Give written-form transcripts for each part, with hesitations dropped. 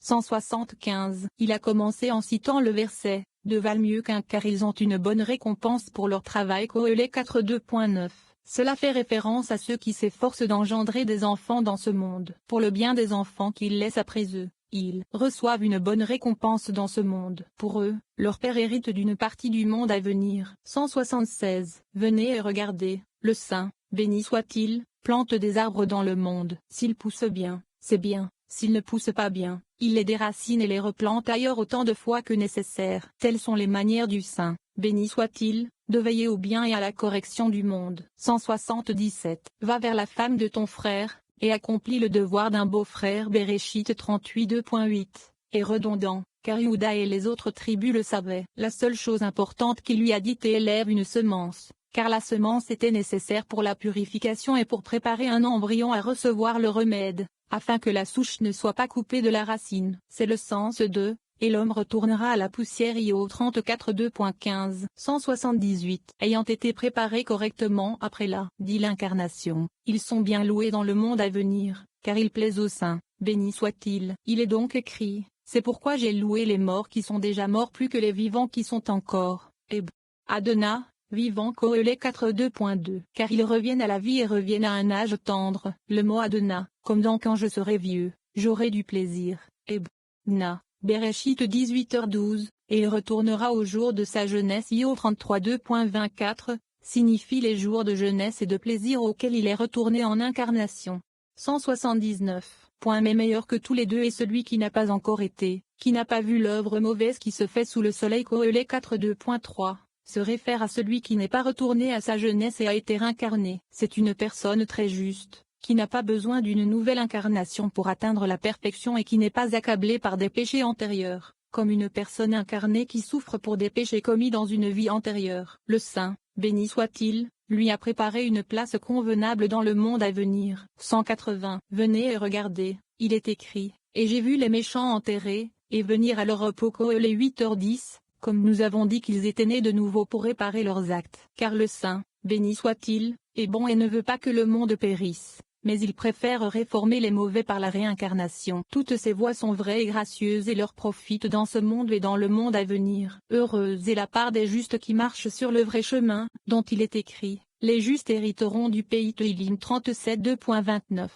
175. Il a commencé en citant le verset « De valent mieux qu'un car ils ont une bonne récompense pour leur travail » Qoélé 4:2.9. Cela fait référence à ceux qui s'efforcent d'engendrer des enfants dans ce monde. Pour le bien des enfants qu'ils laissent après eux, ils reçoivent une bonne récompense dans ce monde. Pour eux, leur père hérite d'une partie du monde à venir. 176. Venez et regardez, le Saint, béni soit-il, plante des arbres dans le monde. S'ils poussent bien, c'est bien. S'ils ne poussent pas bien, il les déracine et les replante ailleurs autant de fois que nécessaire. Telles sont les manières du Saint, béni soit-il, de veiller au bien et à la correction du monde. 177. Va vers la femme de ton frère, et accomplis le devoir d'un beau-frère. Béréchite 38:2.8. Et redondant, car Juda et les autres tribus le savaient. La seule chose importante qu'il lui a dite est élève une semence, car la semence était nécessaire pour la purification et pour préparer un embryon à recevoir le remède, afin que la souche ne soit pas coupée de la racine. C'est le sens de « Et l'homme retournera à la poussière » Io 34:2.15. 178. Ayant été préparés correctement après la dit l'incarnation, ils sont bien loués dans le monde à venir, car il plaît au Saint, béni soit-il. Il est donc écrit, c'est pourquoi j'ai loué les morts qui sont déjà morts plus que les vivants qui sont encore. Eb. Adonai, vivant Qoélé 4:2.2. Car ils reviennent à la vie et reviennent à un âge tendre. Le mot Adonai, comme dans quand je serai vieux, j'aurai du plaisir. Eb. Na. Béréchite 18h12, et il retournera aux jours de sa jeunesse. Io 33:2.24, signifie les jours de jeunesse et de plaisir auxquels il est retourné en incarnation. 179. Mais meilleur que tous les deux est celui qui n'a pas encore été, qui n'a pas vu l'œuvre mauvaise qui se fait sous le soleil. Qoélé 4:2.3, se réfère à celui qui n'est pas retourné à sa jeunesse et a été réincarné. C'est une personne très juste, qui n'a pas besoin d'une nouvelle incarnation pour atteindre la perfection et qui n'est pas accablé par des péchés antérieurs, comme une personne incarnée qui souffre pour des péchés commis dans une vie antérieure. Le Saint, béni soit-il, lui a préparé une place convenable dans le monde à venir. 180. Venez et regardez, il est écrit, et j'ai vu les méchants enterrés, et venir à leur repos. Qoélé 8h10, comme nous avons dit qu'ils étaient nés de nouveau pour réparer leurs actes. Car le Saint, béni soit-il, est bon et ne veut pas que le monde périsse, mais il préfère réformer les mauvais par la réincarnation. Toutes ces voies sont vraies et gracieuses et leur profitent dans ce monde et dans le monde à venir. Heureuse est la part des justes qui marchent sur le vrai chemin, dont il est écrit, les justes hériteront du pays. Tehillim 37:2.29.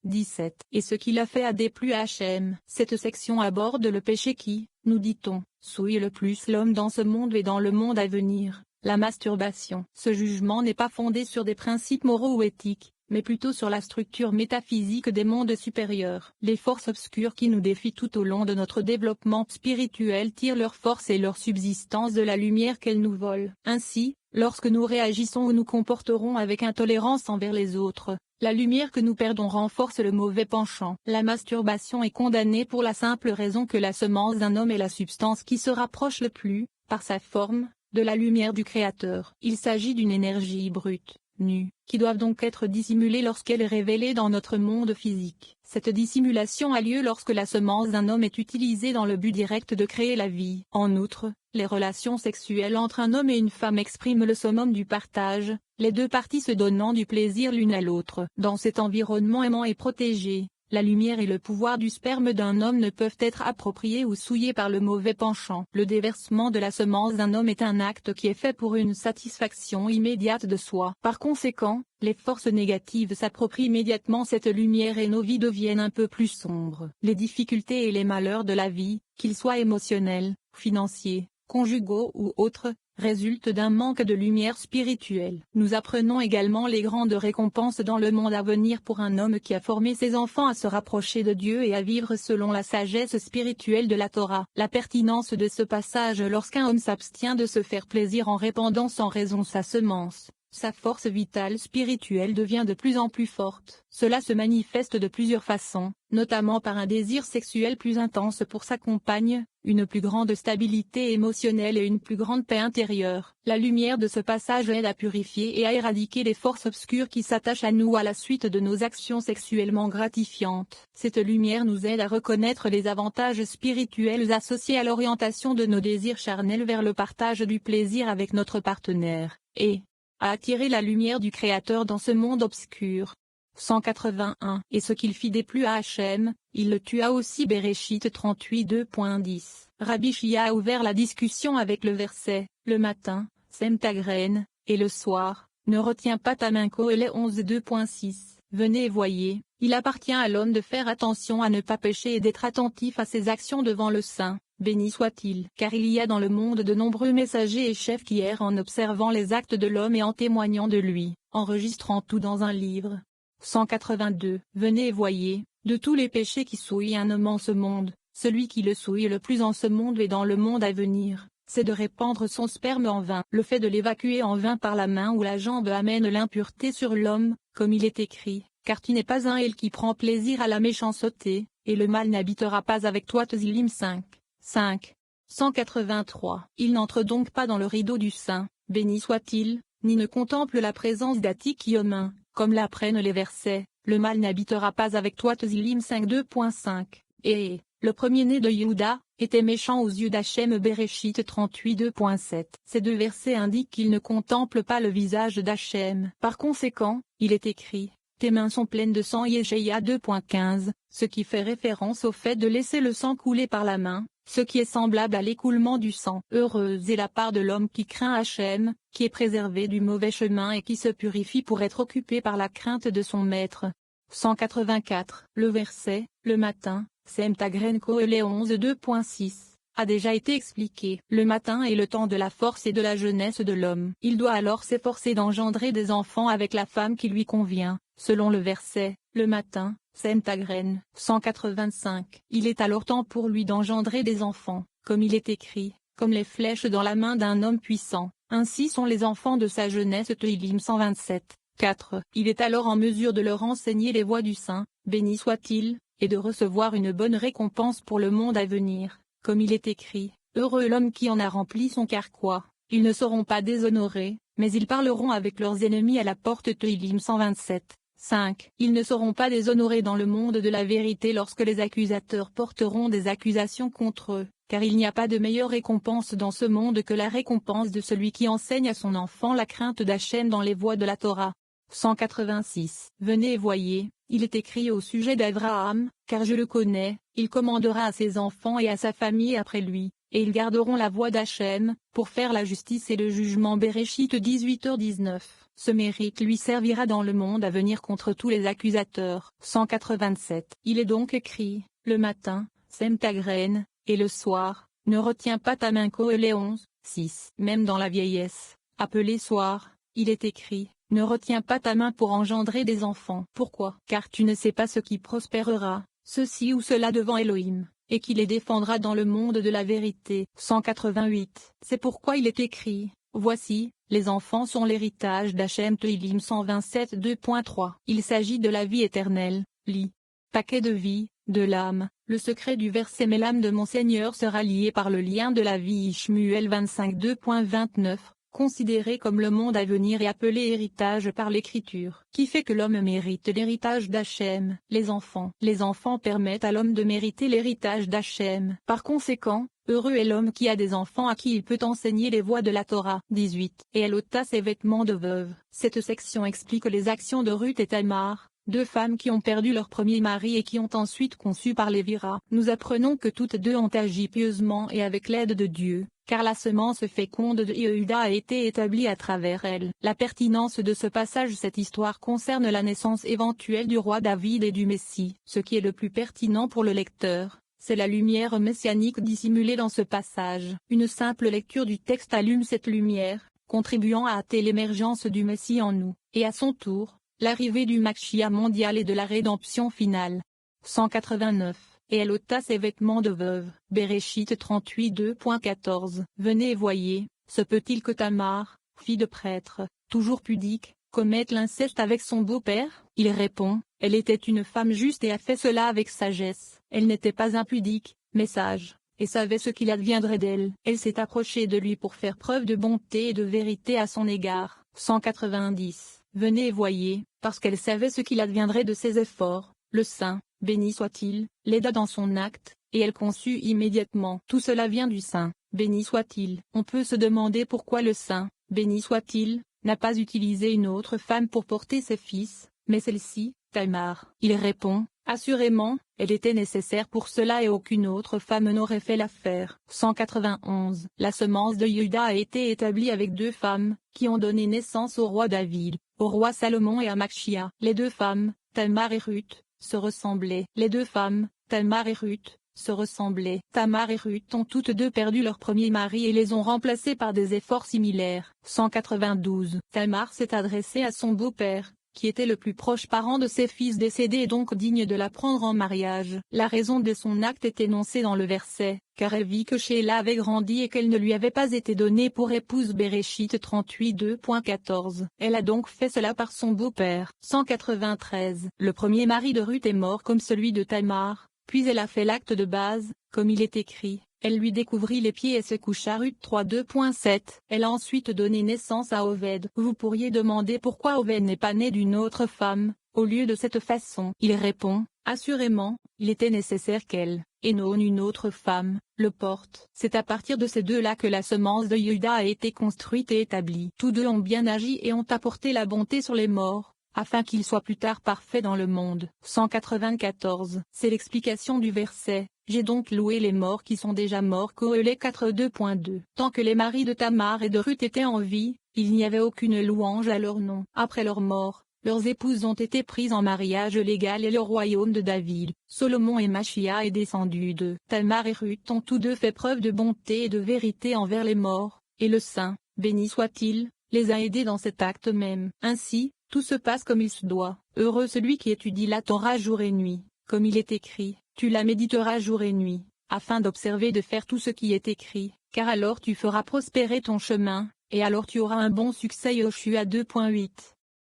17. Et ce qu'il a fait a déplu à Hachem. Cette section aborde le péché qui, nous dit-on, souille le plus l'homme dans ce monde et dans le monde à venir, la masturbation. Ce jugement n'est pas fondé sur des principes moraux ou éthiques, mais plutôt sur la structure métaphysique des mondes supérieurs. Les forces obscures qui nous défient tout au long de notre développement spirituel tirent leur force et leur subsistance de la lumière qu'elles nous volent. Ainsi, lorsque nous réagissons ou nous comporterons avec intolérance envers les autres, la lumière que nous perdons renforce le mauvais penchant. La masturbation est condamnée pour la simple raison que la semence d'un homme est la substance qui se rapproche le plus, par sa forme, de la lumière du Créateur. Il s'agit d'une énergie brute, nue, qui doivent donc être dissimulées lorsqu'elle est révélée dans notre monde physique. Cette dissimulation a lieu lorsque la semence d'un homme est utilisée dans le but direct de créer la vie. En outre, les relations sexuelles entre un homme et une femme expriment le summum du partage, les deux parties se donnant du plaisir l'une à l'autre. Dans cet environnement aimant et protégé, la lumière et le pouvoir du sperme d'un homme ne peuvent être appropriés ou souillés par le mauvais penchant. Le déversement de la semence d'un homme est un acte qui est fait pour une satisfaction immédiate de soi. Par conséquent, les forces négatives s'approprient immédiatement cette lumière et nos vies deviennent un peu plus sombres. Les difficultés et les malheurs de la vie, qu'ils soient émotionnels, financiers, conjugaux ou autres, résultent d'un manque de lumière spirituelle. Nous apprenons également les grandes récompenses dans le monde à venir pour un homme qui a formé ses enfants à se rapprocher de Dieu et à vivre selon la sagesse spirituelle de la Torah. La pertinence de ce passage: lorsqu'un homme s'abstient de se faire plaisir en répandant sans raison sa semence, sa force vitale spirituelle devient de plus en plus forte. Cela se manifeste de plusieurs façons, notamment par un désir sexuel plus intense pour sa compagne, une plus grande stabilité émotionnelle et une plus grande paix intérieure. La lumière de ce passage aide à purifier et à éradiquer les forces obscures qui s'attachent à nous à la suite de nos actions sexuellement gratifiantes. Cette lumière nous aide à reconnaître les avantages spirituels associés à l'orientation de nos désirs charnels vers le partage du plaisir avec notre partenaire, et à attirer la lumière du Créateur dans ce monde obscur. 181. Et ce qu'il fit déplut à Hachem, il le tua aussi. Béréchit 38 2.10. Rabbi Chia a ouvert la discussion avec le verset, le matin, sème ta graine, et le soir, ne retiens pas ta main. Kohélet 11 2.6. Venez et voyez, il appartient à l'homme de faire attention à ne pas pécher et d'être attentif à ses actions devant le Saint, béni soit-il. Car il y a dans le monde de nombreux messagers et chefs qui errent en observant les actes de l'homme et en témoignant de lui, enregistrant tout dans un livre. 182. Venez et voyez, de tous les péchés qui souillent un homme en ce monde, celui qui le souille le plus en ce monde et dans le monde à venir, c'est de répandre son sperme en vain. Le fait de l'évacuer en vain par la main ou la jambe amène l'impureté sur l'homme, comme il est écrit, car tu n'es pas un El qui prend plaisir à la méchanceté, et le mal n'habitera pas avec toi. Tzilim 5. 5. 183. Il n'entre donc pas dans le rideau du Saint, béni soit-il, ni ne contemple la présence d'Atik Yomin, comme l'apprennent les versets, le mal n'habitera pas avec toi. Tzilim 5 2.5. Et le premier-né de Yehuda était méchant aux yeux d'Hachem. Béréchit 38 2.7. Ces deux versets indiquent qu'il ne contemple pas le visage d'Hachem. Par conséquent, il est écrit, tes mains sont pleines de sang. Yeshaïa 2.15, ce qui fait référence au fait de laisser le sang couler par la main, ce qui est semblable à l'écoulement du sang. Heureuse est la part de l'homme qui craint Hachem, qui est préservé du mauvais chemin et qui se purifie pour être occupé par la crainte de son maître. 184. Le verset, le matin, sème ta graine. Kohélet 11 2.6, a déjà été expliqué. Le matin est le temps de la force et de la jeunesse de l'homme. Il doit alors s'efforcer d'engendrer des enfants avec la femme qui lui convient, selon le verset, le matin, sème ta graine. 185. Il est alors temps pour lui d'engendrer des enfants, comme il est écrit, comme les flèches dans la main d'un homme puissant, ainsi sont les enfants de sa jeunesse. Teilim 127. 4. Il est alors en mesure de leur enseigner les voies du Saint, béni soit-il, et de recevoir une bonne récompense pour le monde à venir, comme il est écrit, heureux l'homme qui en a rempli son carquois, ils ne seront pas déshonorés, mais ils parleront avec leurs ennemis à la porte. Teilim 127. 5. Ils ne seront pas déshonorés dans le monde de la vérité lorsque les accusateurs porteront des accusations contre eux, car il n'y a pas de meilleure récompense dans ce monde que la récompense de celui qui enseigne à son enfant la crainte d'Hachem dans les voies de la Torah. 186. Venez et voyez, il est écrit au sujet d'Abraham, car je le connais, il commandera à ses enfants et à sa famille après lui, et ils garderont la voie d'Hachem, pour faire la justice et le jugement. Béréchit 18h19. Ce mérite lui servira dans le monde à venir contre tous les accusateurs. 187. Il est donc écrit, le matin, sème ta graine, et le soir, ne retiens pas ta main. Kohélet 11. 6. Même dans la vieillesse, appelée soir, il est écrit, ne retiens pas ta main pour engendrer des enfants. Pourquoi? Car tu ne sais pas ce qui prospérera, ceci ou cela devant Elohim, et qui les défendra dans le monde de la vérité. 188. C'est pourquoi il est écrit, voici, les enfants sont l'héritage d'Hachem. Teilim 127 2.3. Il s'agit de la vie éternelle, lit. Paquet de vie, de l'âme. Le secret du verset mais l'âme de mon Seigneur sera liée par le lien de la vie. Shmuel 25 2.29. Considéré comme le monde à venir et appelé héritage par l'Écriture, qui fait que l'homme mérite l'héritage d'Hachem. Les enfants permettent à l'homme de mériter l'héritage d'Hachem. Par conséquent, heureux est l'homme qui a des enfants à qui il peut enseigner les voies de la Torah. 18. Et elle ôta ses vêtements de veuve. Cette section explique les actions de Ruth et Tamar, deux femmes qui ont perdu leur premier mari et qui ont ensuite conçu par Lévira. Nous apprenons que toutes deux ont agi pieusement et avec l'aide de Dieu, car la semence féconde de Yehuda a été établie à travers elles. La pertinence de ce passage. Cette histoire concerne la naissance éventuelle du roi David et du Messie. Ce qui est le plus pertinent pour le lecteur, c'est la lumière messianique dissimulée dans ce passage. Une simple lecture du texte allume cette lumière, contribuant à hâter l'émergence du Messie en nous, et à son tour, l'arrivée du Mashiach mondial et de la rédemption finale. 189. Et elle ôta ses vêtements de veuve. Béréchit 38 2.14. Venez et voyez, se peut-il que Tamar, fille de prêtre, toujours pudique, commette l'inceste avec son beau-père? Il répond, elle était une femme juste et a fait cela avec sagesse. Elle n'était pas impudique, mais sage, et savait ce qu'il adviendrait d'elle. Elle s'est approchée de lui pour faire preuve de bonté et de vérité à son égard. 190. Venez et voyez, parce qu'elle savait ce qu'il adviendrait de ses efforts, le Saint, béni soit-il, l'aida dans son acte, et elle conçut immédiatement. Tout cela vient du Saint, béni soit-il. On peut se demander pourquoi le Saint, béni soit-il, n'a pas utilisé une autre femme pour porter ses fils, mais celle-ci, Tamar. Il répond, assurément, elle était nécessaire pour cela et aucune autre femme n'aurait fait l'affaire. 191. La semence de Juda a été établie avec 2 femmes, qui ont donné naissance au roi David, au roi Salomon et à Machia. Les 2 femmes, Tamar et Ruth, se ressemblaient. Les 2 femmes, Tamar et Ruth, se ressemblaient. Tamar et Ruth ont toutes 2 perdu leur premier mari et les ont remplacés par des efforts similaires. 192. Tamar s'est adressée à son beau-père, qui était le plus proche parent de ses fils décédés et donc digne de la prendre en mariage. La raison de son acte est énoncée dans le verset, car elle vit que Sheila avait grandi et qu'elle ne lui avait pas été donnée pour épouse. Béréchite 38 2.14. Elle a donc fait cela par son beau-père. 193. Le premier mari de Ruth est mort comme celui de Tamar, puis elle a fait l'acte de base, comme il est écrit. Elle lui découvrit les pieds et se coucha. Ruth 3 2.7. Elle a ensuite donné naissance à Oved. Vous pourriez demander pourquoi Oved n'est pas né d'une autre femme, au lieu de cette façon. Il répond, assurément, il était nécessaire qu'elle, et non une autre femme, le porte. C'est à partir de ces 2-là que la semence de Juda a été construite et établie. Tous 2 ont bien agi et ont apporté la bonté sur les morts, afin qu'ils soient plus tard parfaits dans le monde. 194. C'est l'explication du verset. J'ai donc loué les morts qui sont déjà morts. Koheleth 4 2.2. Tant que les maris de Tamar et de Ruth étaient en vie, il n'y avait aucune louange à leur nom. Après leur mort, leurs épouses ont été prises en mariage légal et le royaume de David, Salomon et Machia est descendu d'eux. Tamar et Ruth ont tous 2 fait preuve de bonté et de vérité envers les morts, et le Saint, béni soit-il, les a aidés dans cet acte même. Ainsi, tout se passe comme il se doit. Heureux celui qui étudie la Torah jour et nuit, comme il est écrit. Tu la méditeras jour et nuit, afin d'observer de faire tout ce qui est écrit, car alors tu feras prospérer ton chemin, et alors tu auras un bon succès. Yoshua 2.8.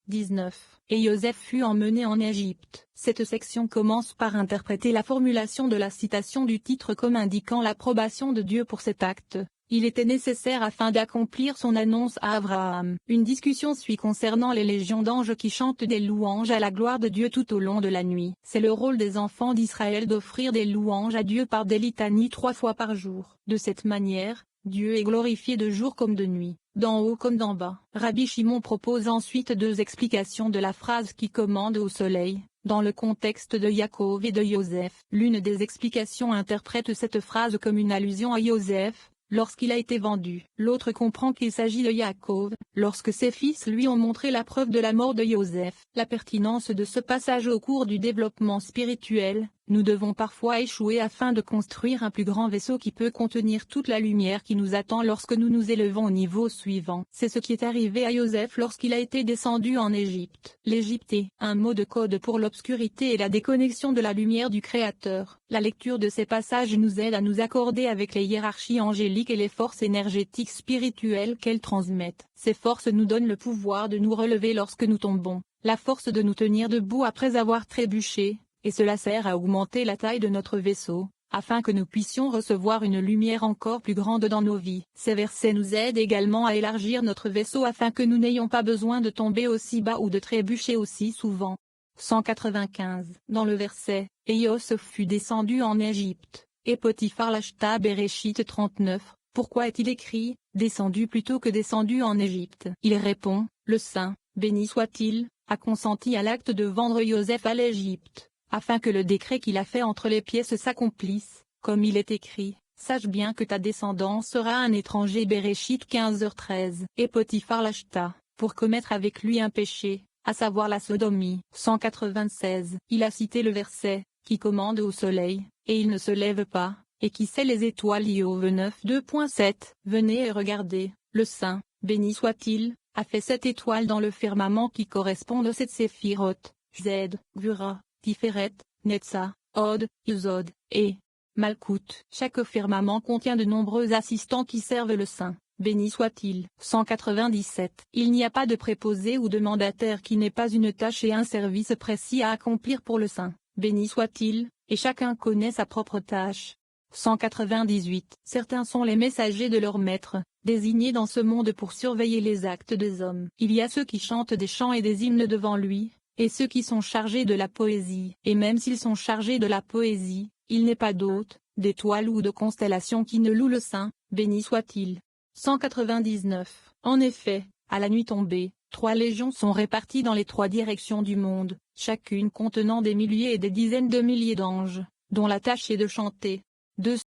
19. Et Joseph fut emmené en Égypte. Cette section commence par interpréter la formulation de la citation du titre comme indiquant l'approbation de Dieu pour cet acte. Il était nécessaire afin d'accomplir son annonce à Abraham. Une discussion suit concernant les légions d'anges qui chantent des louanges à la gloire de Dieu tout au long de la nuit. C'est le rôle des enfants d'Israël d'offrir des louanges à Dieu par des litanies 3 fois par jour. De cette manière, Dieu est glorifié de jour comme de nuit, d'en haut comme d'en bas. Rabbi Shimon propose ensuite 2 explications de la phrase qui commande au soleil, dans le contexte de Yaakov et de Joseph. L'une des explications interprète cette phrase comme une allusion à Joseph, lorsqu'il a été vendu. L'autre comprend qu'il s'agit de Yaakov, lorsque ses fils lui ont montré la preuve de la mort de Joseph. La pertinence de ce passage au cours du développement spirituel. Nous devons parfois échouer afin de construire un plus grand vaisseau qui peut contenir toute la lumière qui nous attend lorsque nous nous élevons au niveau suivant. C'est ce qui est arrivé à Joseph lorsqu'il a été descendu en Égypte. L'Égypte est un mot de code pour l'obscurité et la déconnexion de la lumière du Créateur. La lecture de ces passages nous aide à nous accorder avec les hiérarchies angéliques et les forces énergétiques spirituelles qu'elles transmettent. Ces forces nous donnent le pouvoir de nous relever lorsque nous tombons, la force de nous tenir debout après avoir trébuché, et cela sert à augmenter la taille de notre vaisseau, afin que nous puissions recevoir une lumière encore plus grande dans nos vies. Ces versets nous aident également à élargir notre vaisseau afin que nous n'ayons pas besoin de tomber aussi bas ou de trébucher aussi souvent. 195. Dans le verset, « Et Yosef fut descendu en Égypte, et Potiphar l'acheta » Béréchite 39. Pourquoi est-il écrit « descendu » plutôt que « descendu en Égypte » Il répond, « Le Saint, béni soit-il, a consenti à l'acte de vendre Joseph à l'Égypte, afin que le décret qu'il a fait entre les pièces s'accomplisse, comme il est écrit, sache bien que ta descendance sera un étranger. Béréchite 15h13. Et Potiphar l'acheta, pour commettre avec lui un péché, à savoir la sodomie. 196. Il a cité le verset, qui commande au soleil, et il ne se lève pas, et qui sait les étoiles. Iov 9 2.7. Venez et regardez, le Saint, béni soit-il, a fait 7 étoiles dans le firmament qui correspondent aux 7 séphiroth, Z, Gvura, Tiferet, Netza, Od, Yesod, et Malkout. Chaque firmament contient de nombreux assistants qui servent le Saint, béni soit-il. 197. Il n'y a pas de préposé ou de mandataire qui n'ait pas une tâche et un service précis à accomplir pour le Saint, béni soit-il, et chacun connaît sa propre tâche. 198. Certains sont les messagers de leur maître, désignés dans ce monde pour surveiller les actes des hommes. Il y a ceux qui chantent des chants et des hymnes devant lui, et ceux qui sont chargés de la poésie. Et même s'ils sont chargés de la poésie, il n'est pas d'hôte, d'étoile ou de constellation qui ne loue le Saint, béni soit-il. 199. En effet, à la nuit tombée, 3 légions sont réparties dans les 3 directions du monde, chacune contenant des milliers et des dizaines de milliers d'anges, dont la tâche est de chanter. 2.